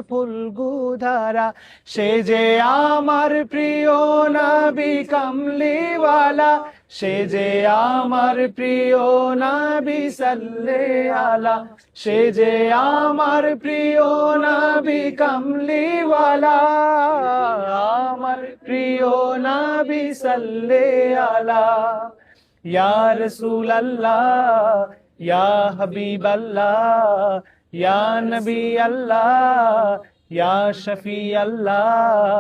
ফুলগুধারা, সে যে আমার প্রিয় নবী কামলিওয়ালা, সে যে আমার প্রিয় নবী সাল্লাল্লাহু আলা, সে যে আমার প্রিয় নবী কামলিওয়ালা, আমার প্রিয় নবী সাল্লাল্লাহু আলা। ইয়া রাসূলুল্লাহ ইয়া হাবিবাল্লাহ ইয়া নবী আল্লাহ ইয়া শফি আল্লাহ,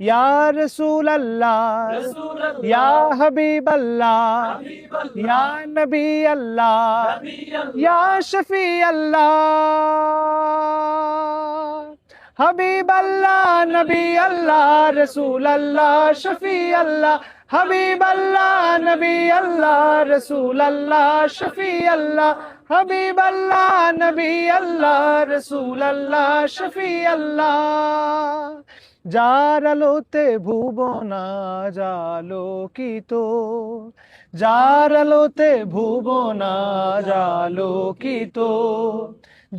ইয়া রাসূলুল্লাহ ইয়া হাবিবাল্লাহ ইয়া নবী আল্লাহ ইয়া শফি আল্লাহ। হাবিব আল্লাহ নবী আল্লাহ রসুল আল্লাহ শফি আল্লাহ, হাবিব আল্লাহ নবী আল্লাহ রসুল আল্লাহ শফি আল্লাহ, হাবিব আল্লাহ নবী আল্লাহ রসুল আল্লাহ শফি আল্লাহ। যার আলোতে ভুবন আজ আলোকিত, যার আলোতে ভুবন আজ আলোকিত,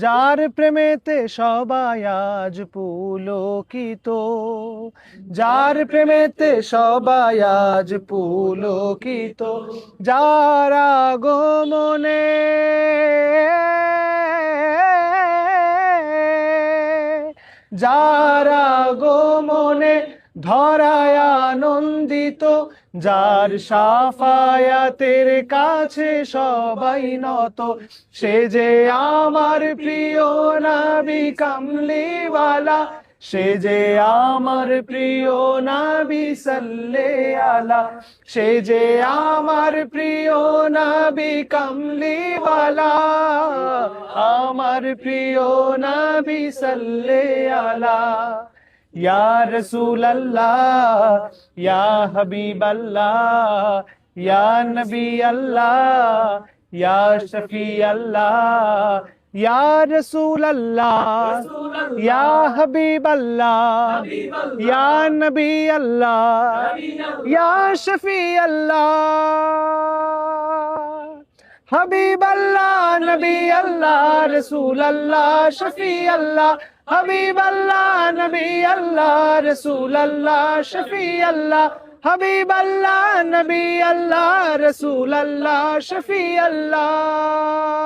যার প্রেমেতে সবাই আজ পুলকিত, যার প্রেমেতে সবাই আজ পুলকিত, যার আগমনে যার আগমনে ধরায় আনন্দিত, যার শাফায়াতের কাছে সবাই নত, সে যে আমার প্রিয় নবী কামলিওয়ালা, সে যে আমার প্রিয় নবী সাল্লাল্লাহু আলা, সে যে আমার প্রিয় নবী কামলিওয়ালা, আমার প্রিয় নবী সাল্লাল্লাহু আলা। ইয়া রাসূলুল্লাহ ইয়া হাবিবাল্লাহ ইয়া নবী আল্লাহ ইয়া শফি আল্লাহ, ইয়া রাসূলুল্লাহ ইয়া হাবিবাল্লাহ ইয়া নবী আল্লাহ ইয়া শফি আল্লাহ। হাবিব আল্লাহ নবী আল্লাহ রসুল আল্লাহ শফি আল্লাহ, হাবিব আল্লাহ নবী আল্লাহ রসুল আল্লাহ শফি আল্লাহ, হাবিব আল্লাহ নবী আল্লাহ রসুল আল্লাহ শফি আল্লাহ।